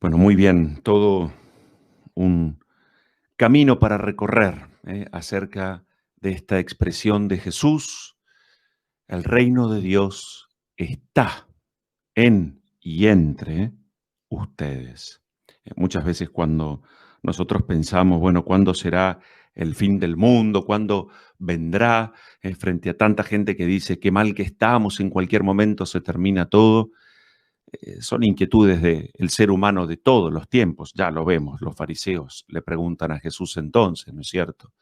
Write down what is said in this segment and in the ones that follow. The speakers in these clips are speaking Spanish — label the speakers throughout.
Speaker 1: Bueno, muy bien, todo un camino para recorrer, acerca de esta expresión de Jesús. El reino de Dios está en y entre ustedes. Muchas veces cuando nosotros pensamos, bueno, ¿cuándo será el fin del mundo? ¿Cuándo vendrá? Frente a tanta gente que dice qué mal que estamos, en cualquier momento se termina todo. Son inquietudes del ser humano de todos los tiempos, ya lo vemos, los fariseos le preguntan a Jesús entonces, ¿no es cierto?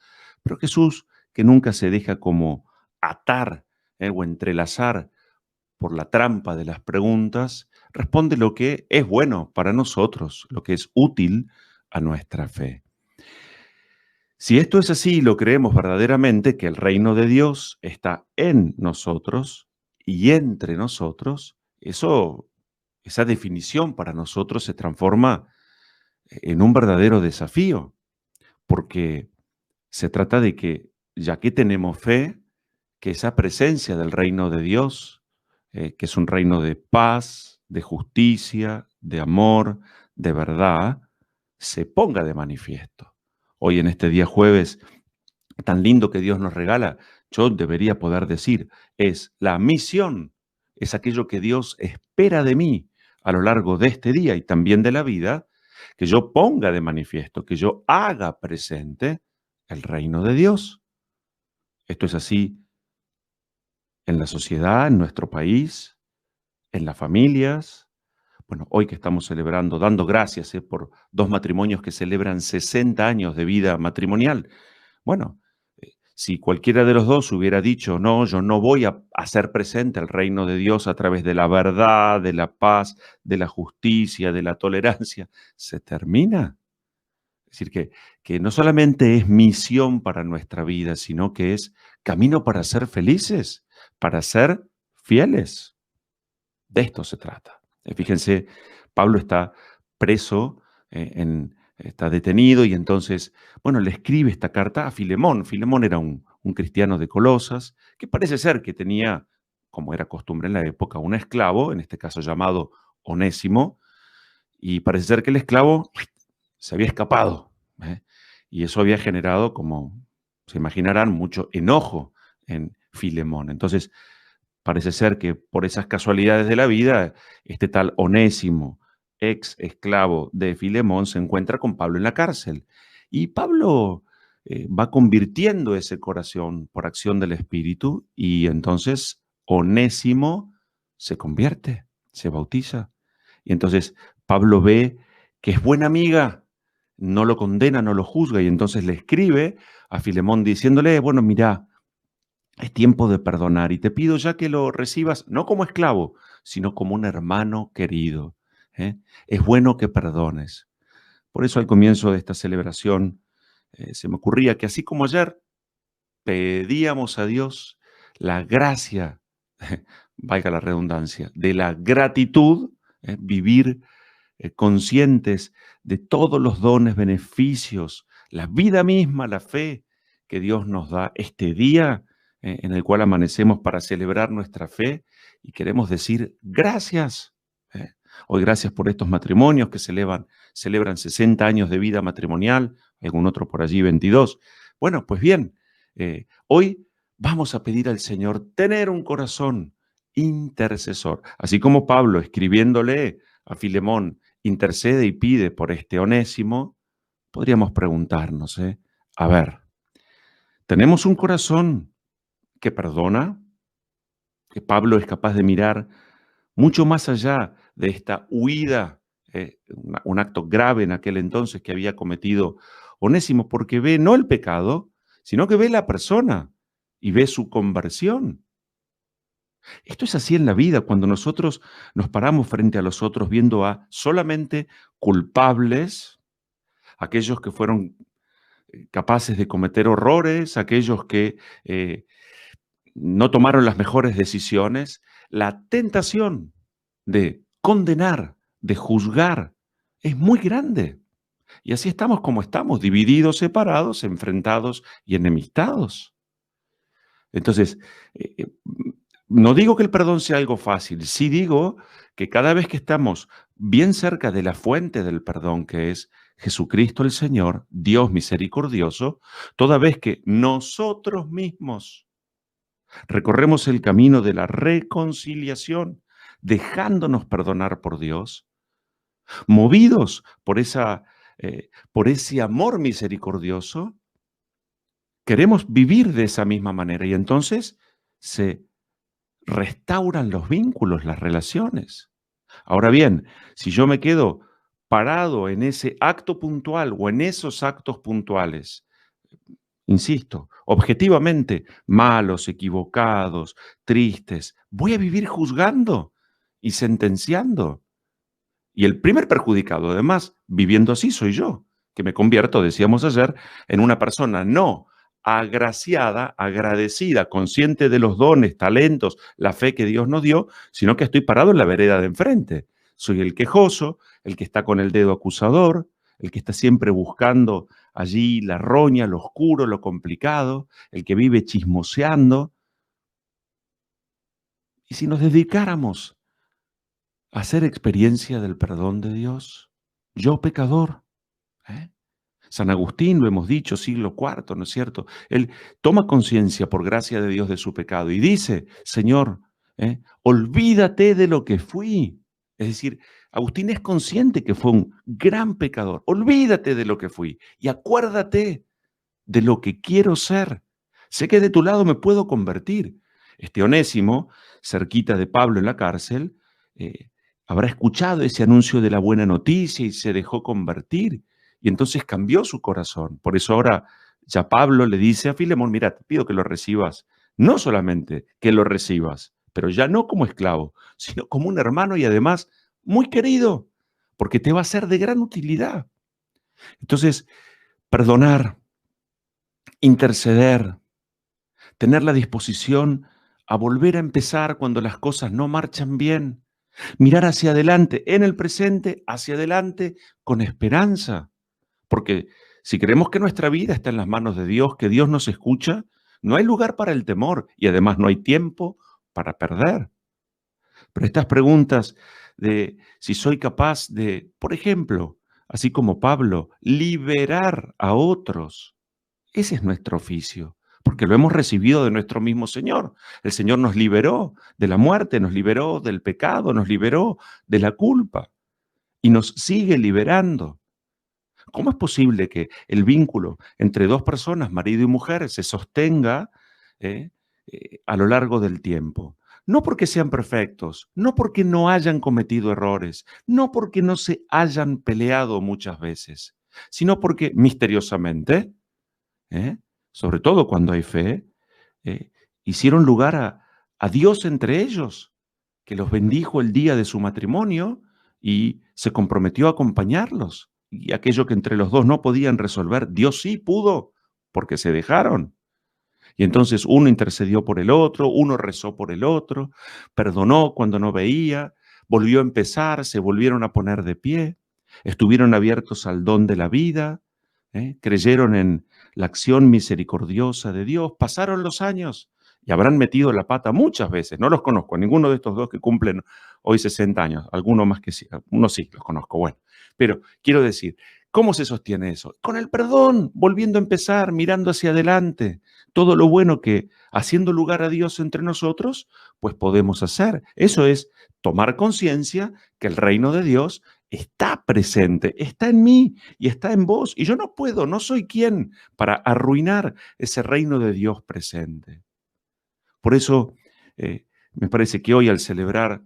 Speaker 1: Pero Jesús, que nunca se deja como atar o entrelazar por la trampa de las preguntas, responde lo que es bueno para nosotros, lo que es útil a nuestra fe. Si esto es así, lo creemos verdaderamente, que el reino de Dios está en nosotros y entre nosotros, esa definición para nosotros se transforma en un verdadero desafío, porque se trata de que, ya que tenemos fe, que esa presencia del reino de Dios, que es un reino de paz, de justicia, de amor, de verdad, se ponga de manifiesto. Hoy en este día jueves tan lindo que Dios nos regala, yo debería poder decir, es la misión, es aquello que Dios espera de mí a lo largo de este día y también de la vida, que yo ponga de manifiesto, que yo haga presente el reino de Dios. Esto es así en la sociedad, en nuestro país, en las familias. Bueno, hoy que estamos celebrando, dando gracias por dos matrimonios que celebran 60 años de vida matrimonial. Bueno, si cualquiera de los dos hubiera dicho, no, yo no voy a hacer presente el reino de Dios a través de la verdad, de la paz, de la justicia, de la tolerancia, se termina. Es decir, que no solamente es misión para nuestra vida, sino que es camino para ser felices, para ser fieles. De esto se trata. Fíjense, Pablo está preso, está detenido y entonces, bueno, le escribe esta carta a Filemón. Filemón era un cristiano de Colosas que parece ser que tenía, como era costumbre en la época, un esclavo, en este caso llamado Onésimo, y parece ser que el esclavo se había escapado. ¿eh? Y eso había generado, como se imaginarán, mucho enojo en Filemón. Entonces, parece ser que por esas casualidades de la vida, este tal Onésimo, ex esclavo de Filemón, se encuentra con Pablo en la cárcel. Y Pablo va convirtiendo ese corazón por acción del Espíritu y entonces Onésimo se convierte, se bautiza. Y entonces Pablo ve que es buena amiga, no lo condena, no lo juzga y entonces le escribe a Filemón diciéndole, bueno, mira, es tiempo de perdonar y te pido ya que lo recibas no como esclavo, sino como un hermano querido. Es bueno que perdones. Por eso al comienzo de esta celebración se me ocurría que así como ayer pedíamos a Dios la gracia, valga la redundancia, de la gratitud, vivir conscientes de todos los dones, beneficios, la vida misma, la fe que Dios nos da este día en el cual amanecemos para celebrar nuestra fe y queremos decir gracias. ¿eh? Hoy gracias por estos matrimonios que celebran 60 años de vida matrimonial, algún otro por allí 22. Bueno, pues bien, hoy vamos a pedir al Señor tener un corazón intercesor, así como Pablo escribiéndole a Filemón intercede y pide por este Onésimo, podríamos preguntarnos, a ver, ¿tenemos un corazón que perdona? Que Pablo es capaz de mirar mucho más allá de esta huida, un acto grave en aquel entonces que había cometido Onésimo, porque ve no el pecado, sino que ve la persona y ve su conversión. Esto es así en la vida, cuando nosotros nos paramos frente a los otros viendo a solamente culpables, aquellos que fueron capaces de cometer horrores, aquellos que no tomaron las mejores decisiones, la tentación de condenar, de juzgar, es muy grande. Y así estamos como estamos, divididos, separados, enfrentados y enemistados. Entonces, no digo que el perdón sea algo fácil, sí digo que cada vez que estamos bien cerca de la fuente del perdón, que es Jesucristo el Señor, Dios misericordioso, toda vez que nosotros mismos recorremos el camino de la reconciliación, dejándonos perdonar por Dios, movidos por ese amor misericordioso, queremos vivir de esa misma manera y entonces se restauran los vínculos, las relaciones. Ahora bien, si yo me quedo parado en ese acto puntual o en esos actos puntuales, insisto, objetivamente malos, equivocados, tristes, voy a vivir juzgando y sentenciando. Y el primer perjudicado, además, viviendo así, soy yo, que me convierto, decíamos ayer, en una persona no agraciada, agradecida, consciente de los dones, talentos, la fe que Dios nos dio, sino que estoy parado en la vereda de enfrente. Soy el quejoso, el que está con el dedo acusador, el que está siempre buscando allí la roña, lo oscuro, lo complicado, el que vive chismoseando. Y si nos dedicáramos a hacer experiencia del perdón de Dios, yo pecador, ¿eh? San Agustín, lo hemos dicho, siglo IV, ¿no es cierto? Él toma conciencia por gracia de Dios de su pecado y dice, Señor, olvídate de lo que fui. Es decir, Agustín es consciente que fue un gran pecador. Olvídate de lo que fui y acuérdate de lo que quiero ser. Sé que de tu lado me puedo convertir. Este Onésimo, cerquita de Pablo en la cárcel, eh, habrá escuchado ese anuncio de la buena noticia y se dejó convertir. Y entonces cambió su corazón. Por eso ahora ya Pablo le dice a Filemón, mira, te pido que lo recibas. No solamente que lo recibas, pero ya no como esclavo, sino como un hermano y además muy querido, porque te va a ser de gran utilidad. Entonces, perdonar, interceder, tener la disposición a volver a empezar cuando las cosas no marchan bien, mirar hacia adelante, en el presente, hacia adelante, con esperanza. Porque si creemos que nuestra vida está en las manos de Dios, que Dios nos escucha, no hay lugar para el temor y además no hay tiempo para perder. Pero estas preguntas de si soy capaz de, por ejemplo, así como Pablo, liberar a otros, ese es nuestro oficio, porque lo hemos recibido de nuestro mismo Señor. El Señor nos liberó de la muerte, nos liberó del pecado, nos liberó de la culpa y nos sigue liberando. ¿Cómo es posible que el vínculo entre dos personas, marido y mujer, se sostenga eh, a lo largo del tiempo? No porque sean perfectos, no porque no hayan cometido errores, no porque no se hayan peleado muchas veces, sino porque misteriosamente, ¿eh? Sobre todo cuando hay fe, eh, hicieron lugar a Dios entre ellos, que los bendijo el día de su matrimonio y se comprometió a acompañarlos. Y aquello que entre los dos no podían resolver, Dios sí pudo, porque se dejaron. Y entonces uno intercedió por el otro, uno rezó por el otro, perdonó cuando no veía, volvió a empezar, se volvieron a poner de pie, estuvieron abiertos al don de la vida, creyeron en la acción misericordiosa de Dios, pasaron los años y habrán metido la pata muchas veces. No los conozco, ninguno de estos dos que cumplen hoy 60 años, alguno más que sí, unos sí los conozco, bueno. Pero quiero decir, ¿cómo se sostiene eso? Con el perdón, volviendo a empezar, mirando hacia adelante, todo lo bueno que haciendo lugar a Dios entre nosotros, pues podemos hacer. Eso es tomar conciencia que el reino de Dios está presente, está en mí y está en vos. Y yo no puedo, no soy quien para arruinar ese reino de Dios presente. Por eso me parece que hoy al celebrar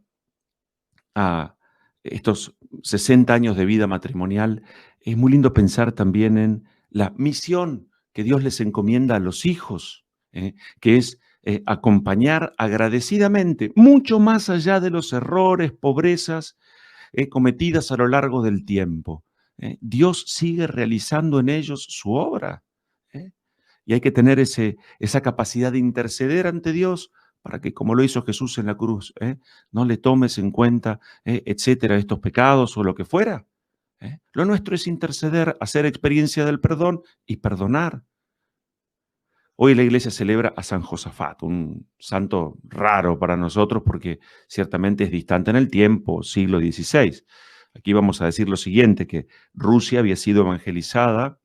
Speaker 1: a estos 60 años de vida matrimonial, es muy lindo pensar también en la misión que Dios les encomienda a los hijos, que es acompañar agradecidamente, mucho más allá de los errores, pobrezas cometidas a lo largo del tiempo. Dios sigue realizando en ellos su obra. ¿eh? Y hay que tener esa capacidad de interceder ante Dios para que, como lo hizo Jesús en la cruz, no le tomes en cuenta, etcétera, estos pecados o lo que fuera. Lo nuestro es interceder, hacer experiencia del perdón y perdonar. Hoy la iglesia celebra a San Josafat, un santo raro para nosotros porque ciertamente es distante en el tiempo, siglo XVI. Aquí vamos a decir lo siguiente, que Rusia había sido evangelizada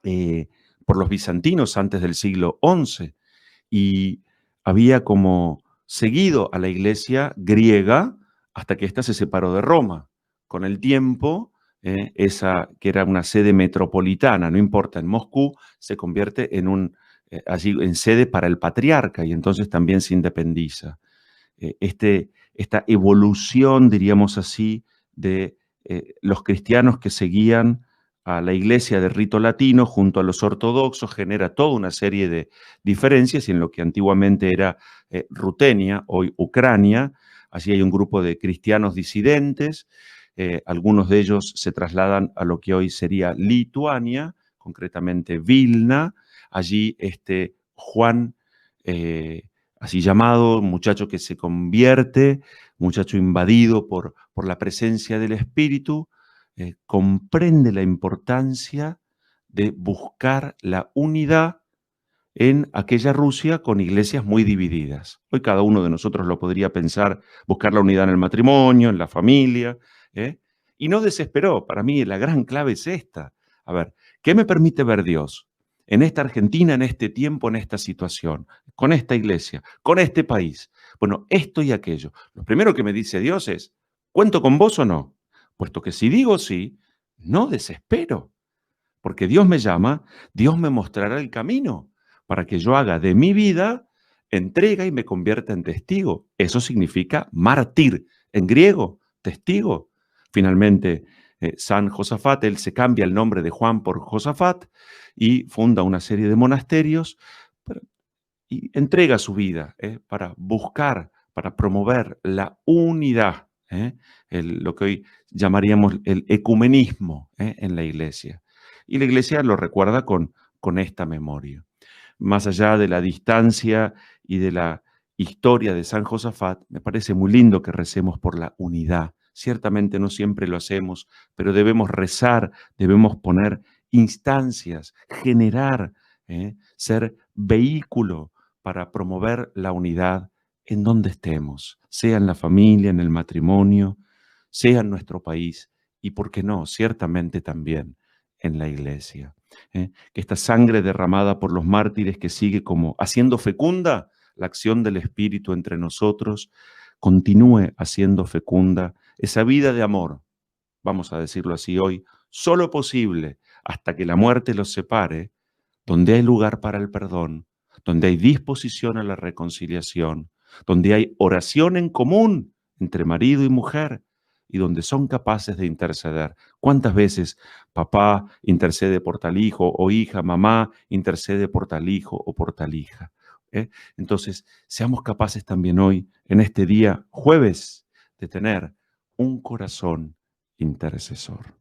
Speaker 1: eh, por los bizantinos antes del siglo XI y había como seguido a la iglesia griega hasta que ésta se separó de Roma. Con el tiempo, esa que era una sede metropolitana, no importa, en Moscú, se convierte en allí en sede para el patriarca y entonces también se independiza. Esta evolución, diríamos así, de los cristianos que seguían a la iglesia de rito latino junto a los ortodoxos genera toda una serie de diferencias y en lo que antiguamente era Rutenia, hoy Ucrania. Allí hay un grupo de cristianos disidentes, algunos de ellos se trasladan a lo que hoy sería Lituania, concretamente Vilna. Allí Juan, así llamado, muchacho que se convierte, muchacho invadido por la presencia del Espíritu, comprende la importancia de buscar la unidad en aquella Rusia con iglesias muy divididas. Hoy cada uno de nosotros lo podría pensar, buscar la unidad en el matrimonio, en la familia, ¿eh? Y no desesperó. Para mí la gran clave es esta. A ver, ¿qué me permite ver Dios en esta Argentina, en este tiempo, en esta situación, con esta iglesia, con este país? Bueno, esto y aquello. Lo primero que me dice Dios es, ¿cuento con vos o no? Puesto que si digo sí, no desespero, porque Dios me llama, Dios me mostrará el camino para que yo haga de mi vida entrega y me convierta en testigo. Eso significa mártir, en griego, testigo. Finalmente, San Josafat, él se cambia el nombre de Juan por Josafat y funda una serie de monasterios y entrega su vida para buscar, para promover la unidad, lo que hoy llamaríamos el ecumenismo en la iglesia. Y la iglesia lo recuerda con esta memoria. Más allá de la distancia y de la historia de San Josafat, me parece muy lindo que recemos por la unidad. Ciertamente no siempre lo hacemos, pero debemos rezar, debemos poner instancias, generar, ser vehículo para promover la unidad en donde estemos, sea en la familia, en el matrimonio, sea en nuestro país y, ¿por qué no?, ciertamente también en la iglesia. Que esta sangre derramada por los mártires que sigue como haciendo fecunda la acción del Espíritu entre nosotros, continúe haciendo fecunda esa vida de amor, vamos a decirlo así hoy, solo posible hasta que la muerte los separe, donde hay lugar para el perdón, donde hay disposición a la reconciliación, donde hay oración en común entre marido y mujer y donde son capaces de interceder. ¿Cuántas veces papá intercede por tal hijo o hija, mamá intercede por tal hijo o por tal hija? Entonces, seamos capaces también hoy, en este día jueves, de tener un corazón intercesor.